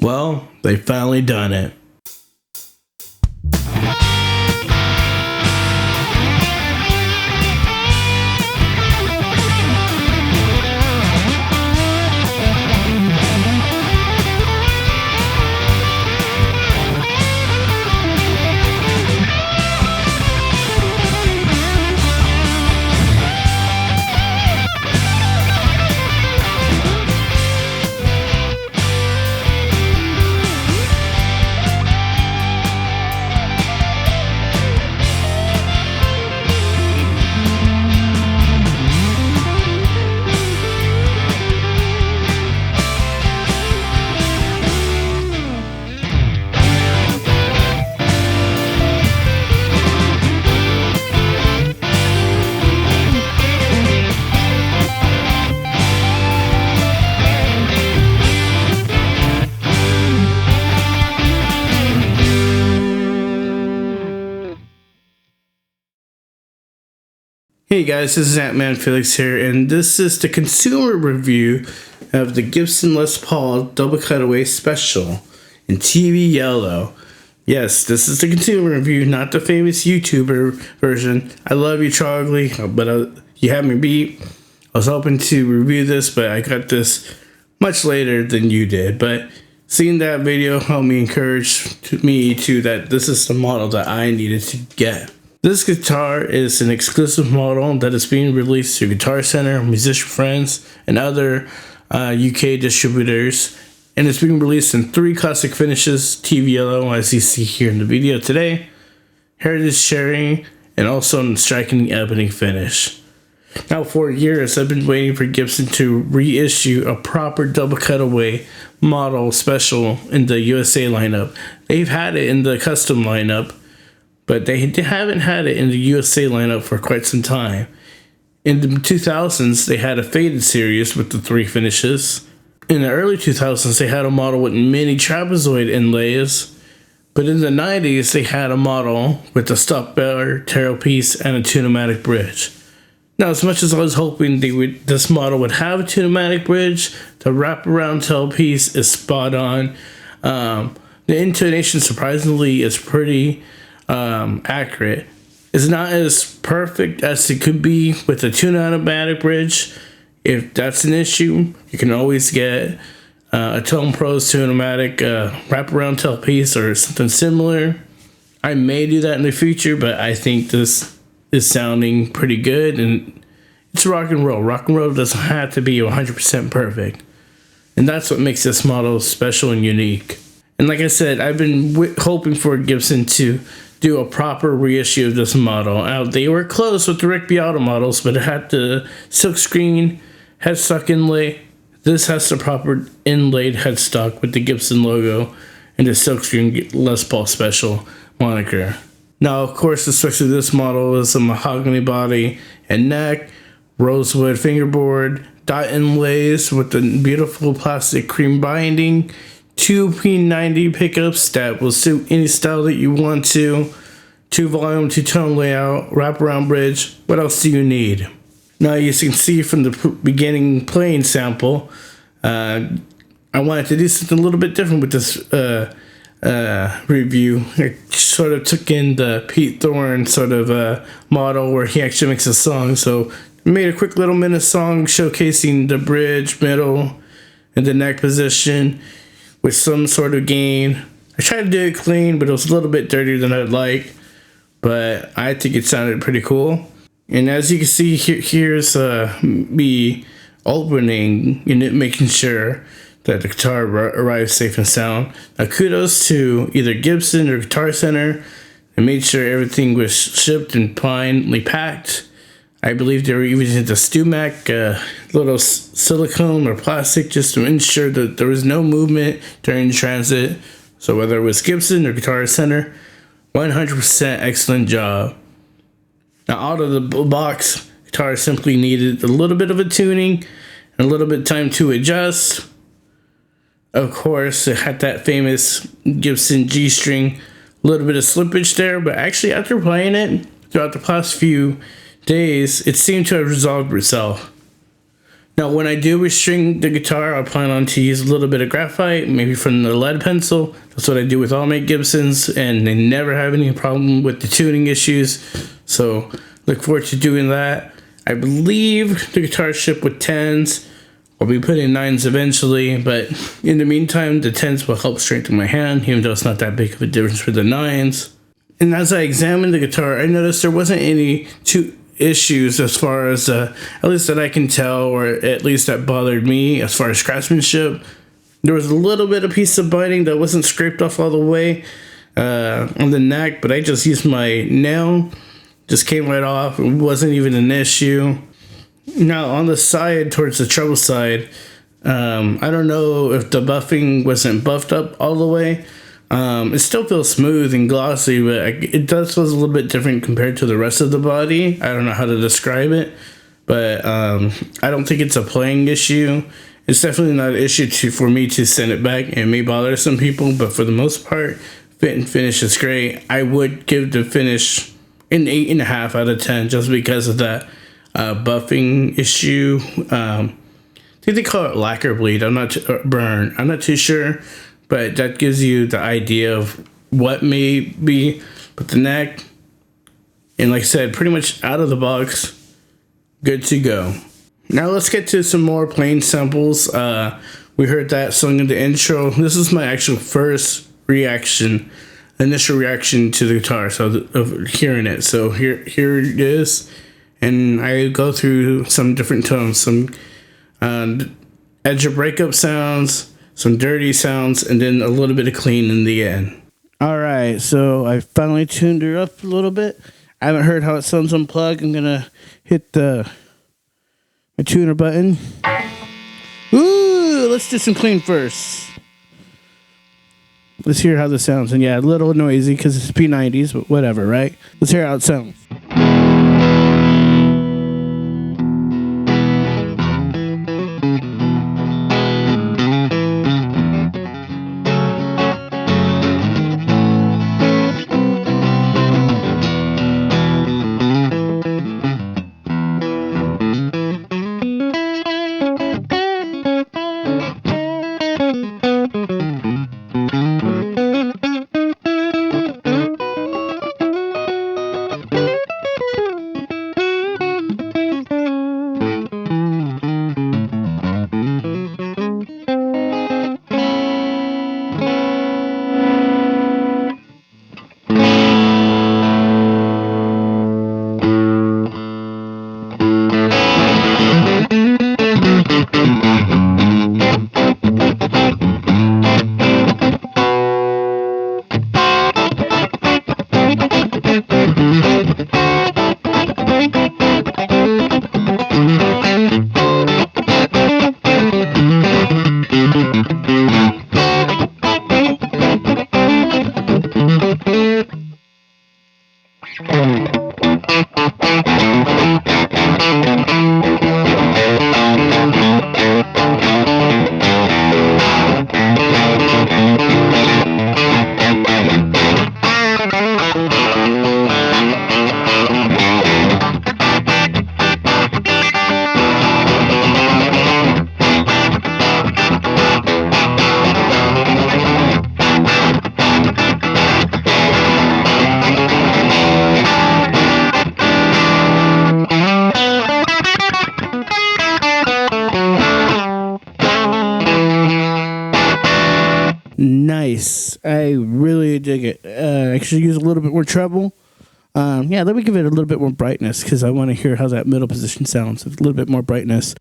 Well, they finally done it. Hey guys, this is Ant-Man Felix here, and this is the consumer review of the Gibson Les Paul Double Cutaway Special in TV Yellow. Yes, this is the consumer review, not the famous YouTuber version. I love you, Charlie, but you had me beat. I was hoping to review this, but I got this much later than you did. But seeing that video helped me encourage me to that this is the model that I needed to get. This guitar is an exclusive model that is being released through Guitar Center, Musician Friends, and other UK distributors. And it's being released in 3 classic finishes, TV Yellow, as you see here in the video today, Heritage Sharing, and also in the Striking Ebony finish. Now, for years, I've been waiting for Gibson to reissue a proper double cutaway model special in the USA lineup. They've had it in the custom lineup, but they haven't had it in the USA lineup for quite some time. In the 2000s, they had a faded series with the 3 finishes. In the early 2000s, they had a model with many trapezoid inlays. But in the 90s, they had a model with a stop bar, tailpiece, and a tunematic bridge. Now, as much as I was hoping this model would have a tunematic bridge, the wraparound tailpiece is spot on. The intonation, surprisingly, is pretty accurate. It's not as perfect as it could be with a tunematic bridge. If that's an issue, you can always get a Tone Pros tunematic wraparound tailpiece or something similar. I may do that in the future, but I think this is sounding pretty good, and it's rock and roll. Rock and roll doesn't have to be 100% perfect, and that's what makes this model special and unique. And like I said, I've been hoping for Gibson to do a proper reissue of this model. They were close with the Rick Beato models, but it had the silkscreen headstock inlay. This has the proper inlaid headstock with the Gibson logo and the silkscreen Les Paul Special moniker. Now, of course, especially this model is a mahogany body and neck, rosewood fingerboard, dot inlays with the beautiful plastic cream binding, 2 P90 pickups that will suit any style that you want to, 2 volume, 2 tone layout, wraparound bridge. What else do you need? Now, you can see from the beginning playing sample, I wanted to do something a little bit different with this review. I sort of took in the Pete Thorne sort of model where he actually makes a song. So I made a quick little minute song showcasing the bridge, middle, and the neck position with some sort of gain. I tried to do it clean, but it was a little bit dirtier than I'd like. But I think it sounded pretty cool. And as you can see, here's me opening and making sure that the guitar arrives safe and sound. Now, kudos to either Gibson or Guitar Center. They made sure everything was shipped and finely packed. I believe they were even using the StewMac little silicone or plastic just to ensure that there was no movement during transit. So whether it was Gibson or Guitar Center, 100% excellent job. Now, out of the box, guitar simply needed a little bit of a tuning and a little bit of time to adjust. Of course, it had that famous Gibson G string, a little bit of slippage there, but actually after playing it throughout the past few days, it seemed to have resolved itself. Now, when I do restring the guitar, I plan on to use a little bit of graphite, maybe from the lead pencil. That's what I do with all my Gibsons, and they never have any problem with the tuning issues. So, look forward to doing that. I believe the guitar ship with 10s. I'll be putting 9s eventually, but in the meantime, the 10s will help strengthen my hand, even though it's not that big of a difference for the 9s. And as I examined the guitar, I noticed there wasn't any issues as far as at least that I can tell, or at least that bothered me as far as craftsmanship. There was a little bit of piece of biting that wasn't scraped off all the way on the neck, but I just used my nail, just came right off. It wasn't even an issue. Now on the side towards the treble side, I don't know if the buffing wasn't buffed up all the way. It still feels smooth and glossy, but it does feel a little bit different compared to the rest of the body. I don't know how to describe it, but I don't think it's a playing issue. It's definitely not an issue for me to send it back. It may bother some people, but for the most part, fit and finish is great. I would give the finish an 8.5 out of 10 just because of that buffing issue. I think they call it lacquer bleed. Burn. I'm not too sure. But that gives you the idea of what may be. But the neck, and like I said, pretty much out of the box, good to go. Now let's get to some more plain samples. We heard that song in the intro. This is my actual first initial reaction to the guitar, so of hearing it. So here it is, and I go through some different tones, some edge of breakup sounds, some dirty sounds, and then a little bit of clean in the end. All right, so I finally tuned her up a little bit. I haven't heard how it sounds unplugged. I'm gonna hit my tuner button. Ooh, let's do some clean first. Let's hear how this sounds. And yeah, a little noisy because it's P90s, but whatever, right? Let's hear how it sounds. Nice. I really dig it. I should use a little bit more treble. Yeah, let me give it a little bit more brightness because I want to hear how that middle position sounds. A little bit more brightness.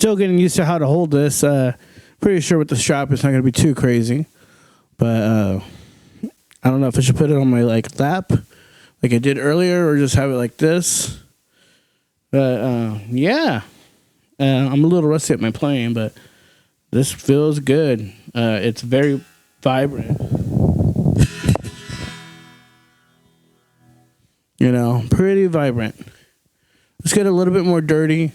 Still getting used to how to hold this. Pretty sure with the strap it's not going to be too crazy. But I don't know if I should put it on my lap like I did earlier or just have it like this. But yeah. I'm a little rusty at my playing, but this feels good. It's very vibrant. Pretty vibrant. Let's get a little bit more dirty.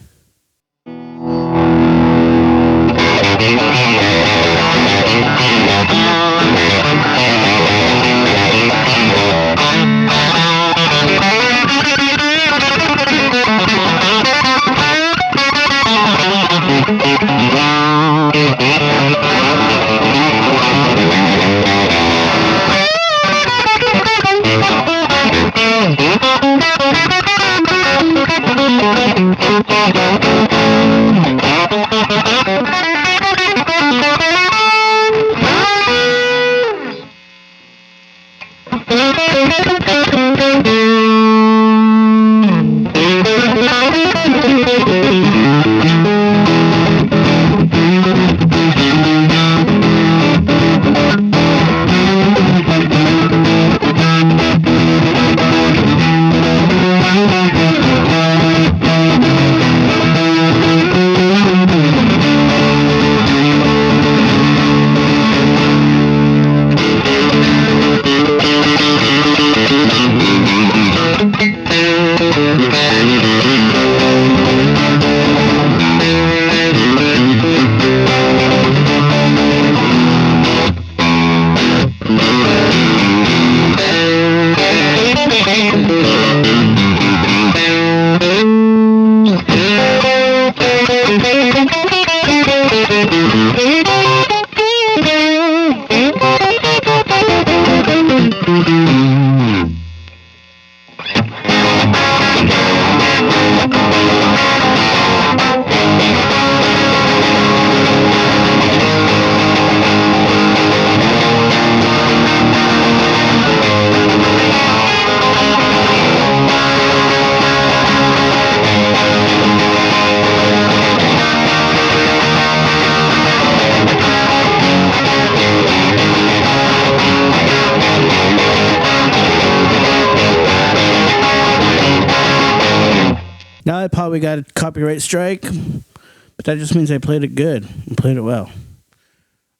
Now I probably got a copyright strike, but that just means I played it good and played it well.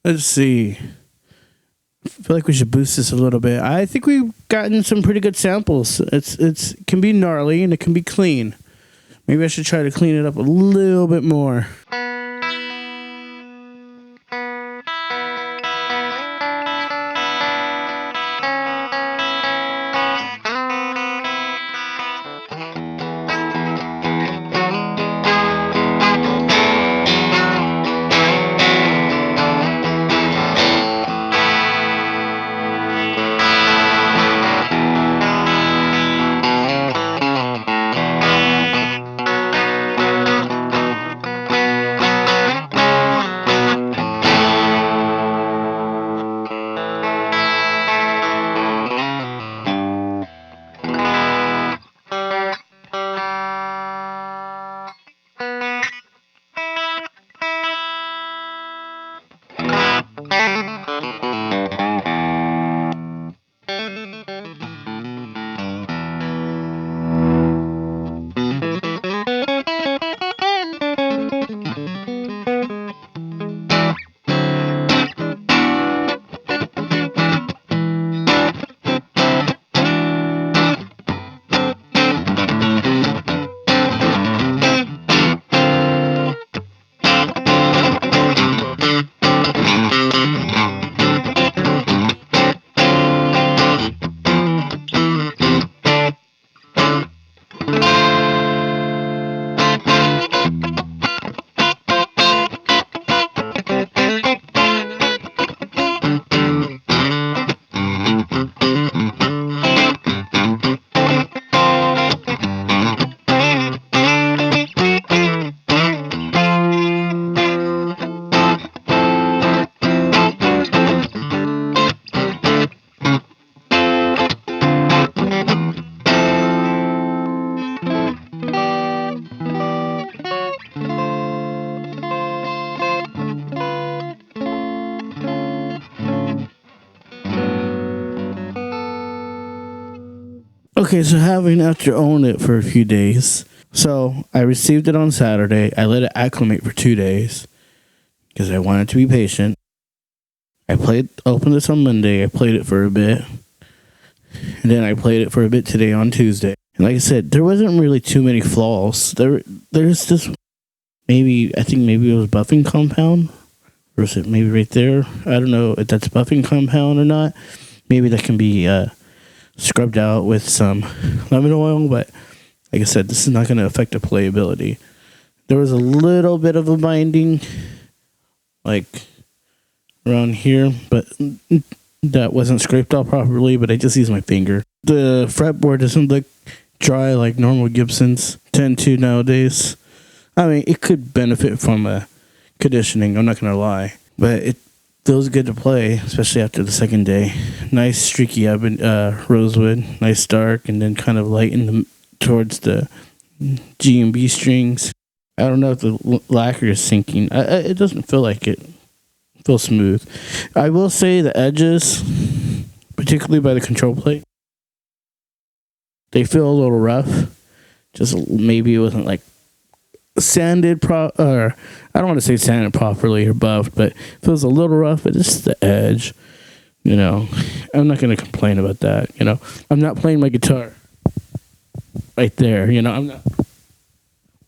Let's see. I feel like we should boost this a little bit. I think we've gotten some pretty good samples. It can be gnarly and it can be clean. Maybe I should try to clean it up a little bit more. Okay, so having after owned it for a few days, so I received it on Saturday. I let it acclimate for 2 days because I wanted to be patient. Opened this on Monday. I played it for a bit, and then I played it for a bit today on Tuesday. And like I said, there wasn't really too many flaws. There's this I think maybe it was buffing compound, or is it maybe right there? I don't know if that's buffing compound or not. Maybe that can be scrubbed out with some lemon oil, but like I said, this is not going to affect the playability. There was a little bit of a binding, like around here, but that wasn't scraped out properly, but I just used my finger. The fretboard doesn't look dry like normal Gibsons tend to nowadays. I mean, it could benefit from a conditioning, I'm not going to lie, but it feels good to play, especially after the second day. Nice streaky rosewood, nice dark, and then kind of lighten towards the G and B strings. I don't know if the lacquer is sinking. It doesn't feel like it. It feels smooth. I will say the edges, particularly by the control plate, they feel a little rough. Just maybe it wasn't like sanded or I don't want to say sanded properly or buffed, but it feels a little rough, but it's the edge. You know, I'm not going to complain about that. You know, I'm not playing my guitar right there. You know, I'm not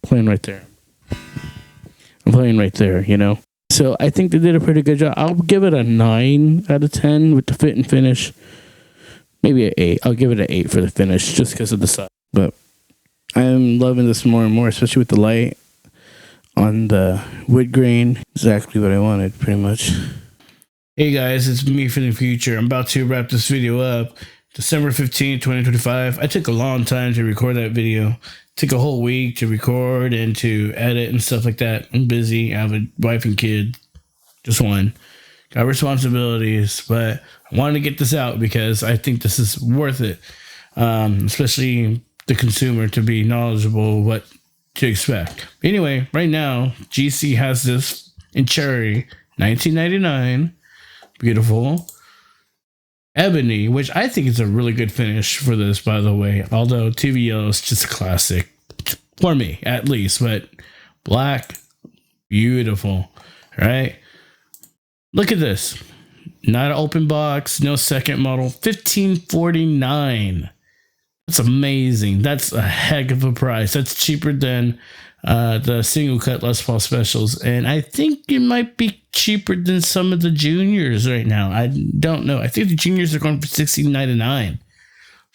playing right there. I'm playing right there, you know. So I think they did a pretty good job. I'll give it a 9 out of 10 with the fit and finish. Maybe an 8. I'll give it an 8 for the finish just because of the size. But I'm loving this more and more, especially with the light on the wood grain. Exactly what I wanted, pretty much. Hey guys, it's me from the future. I'm about to wrap this video up. December 15th, 2025. I took a long time to record that video. Took a whole week to record and to edit and stuff like that. I'm busy. I have a wife and kid. Just one. Got responsibilities, but I wanted to get this out because I think this is worth it. Especially the consumer to be knowledgeable what to expect. Anyway, right now, GC has this in cherry, 1999. Beautiful. Ebony, which I think is a really good finish for this, by the way. Although TV yellow is just a classic. For me, at least. But black, beautiful. Right? Look at this. Not an open box, no second model. $15.49. That's amazing. That's a heck of a price. That's cheaper than the single cut Les Paul specials, and I think it might be cheaper than some of the juniors right now. I don't know. I think the juniors are going for $16.99.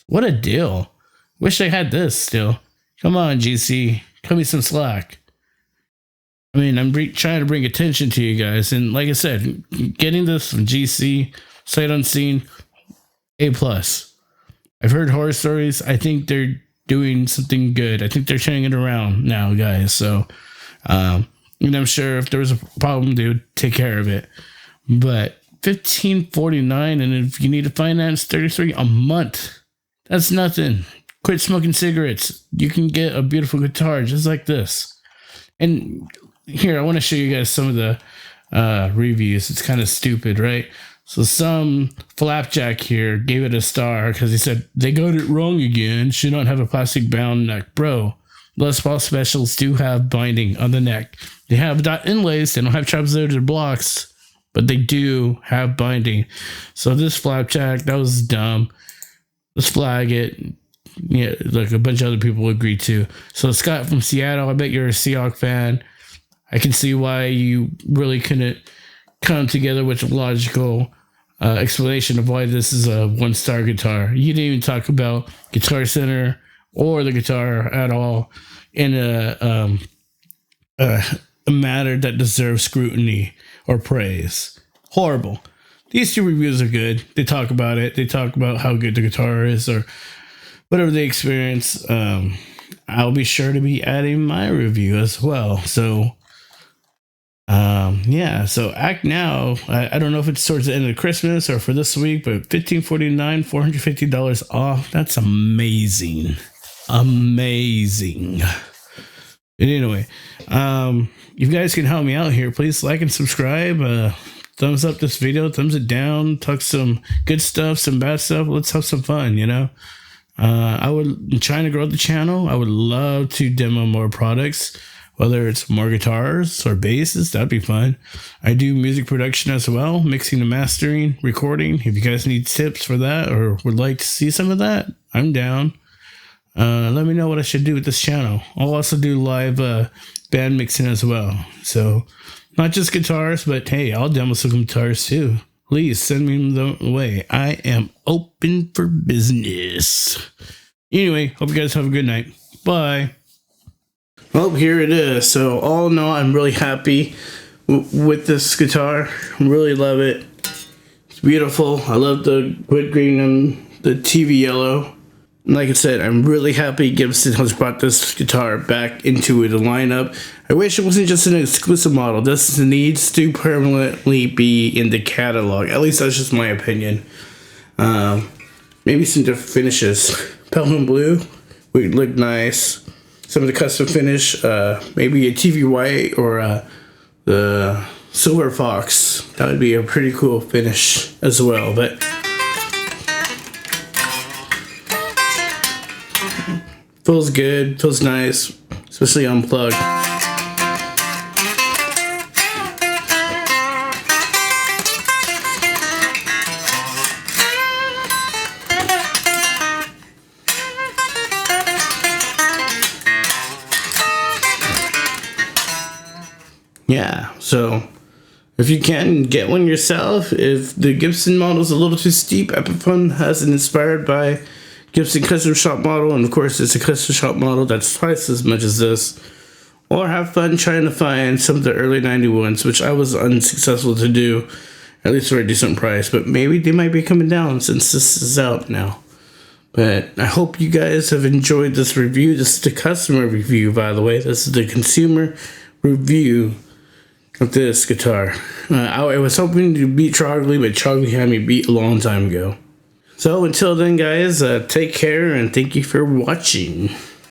What a deal! Wish I had this still. Come on, GC, cut me some slack. I mean, I'm trying to bring attention to you guys, and like I said, getting this from GC, sight unseen, A+. I've heard horror stories. I think they're doing something good. I think they're turning it around now, guys. So, and I'm sure if there was a problem, they would take care of it. But $15.49, and if you need to finance, $33 a month. That's nothing. Quit smoking cigarettes. You can get a beautiful guitar just like this. And here, I want to show you guys some of the reviews. It's kind of stupid, right? So some flapjack here gave it a star because he said, they got it wrong again. Should not have a plastic bound neck. Bro, Les Paul specials do have binding on the neck. They have dot inlays. They don't have trapezoidal blocks, but they do have binding. So this flapjack, that was dumb. Let's flag it. Yeah, like a bunch of other people agree too. So Scott from Seattle, I bet you're a Seahawk fan. I can see why you really couldn't come together with a logical explanation of why this is a 1-star guitar. You didn't even talk about Guitar Center or the guitar at all in a matter that deserves scrutiny or praise. Horrible. These two reviews are good. They talk about it. They talk about how good the guitar is or whatever they experience. I'll be sure to be adding my review as well. So yeah, so Act Now, I don't know if it's towards the end of Christmas or for this week, but $15.49, $450 off. That's amazing. Amazing. And anyway, if you guys can help me out here, please like and subscribe. Thumbs up this video, thumbs it down, talk some good stuff, some bad stuff. Let's have some fun, you know? I would trying to grow the channel. I would love to demo more products, whether it's more guitars or basses. That'd be fun. I do music production as well, mixing and mastering, recording. If you guys need tips for that or would like to see some of that, I'm down. Let me know what I should do with this channel. I'll also do live band mixing as well. So not just guitars, but hey, I'll demo some guitars too. Please send me them away. I am open for business. Anyway, hope you guys have a good night. Bye. Well, here it is. So all in all, I'm really happy with this guitar. I really love it. It's beautiful. I love the wood green and the TV yellow. And like I said, I'm really happy Gibson has brought this guitar back into the lineup. I wish it wasn't just an exclusive model. This needs to permanently be in the catalog. At least that's just my opinion. Maybe some different finishes. Pelham blue would look nice. Some of the custom finish, maybe a TV white or the silver fox. That would be a pretty cool finish as well. But feels good, feels nice, especially unplugged. Yeah, so if you can get one yourself, if the Gibson model is a little too steep, Epiphone has an inspired by Gibson custom shop model, and of course it's a custom shop model that's twice as much as this. Or have fun trying to find some of the early 91s, which I was unsuccessful to do, at least for a decent price, but maybe they might be coming down since this is out now. But I hope you guys have enjoyed this review. This is the customer review, by the way. This is the consumer review of this guitar. I was hoping to beat Trogley, but Trogley had me beat a long time ago. So until then, guys, take care and thank you for watching.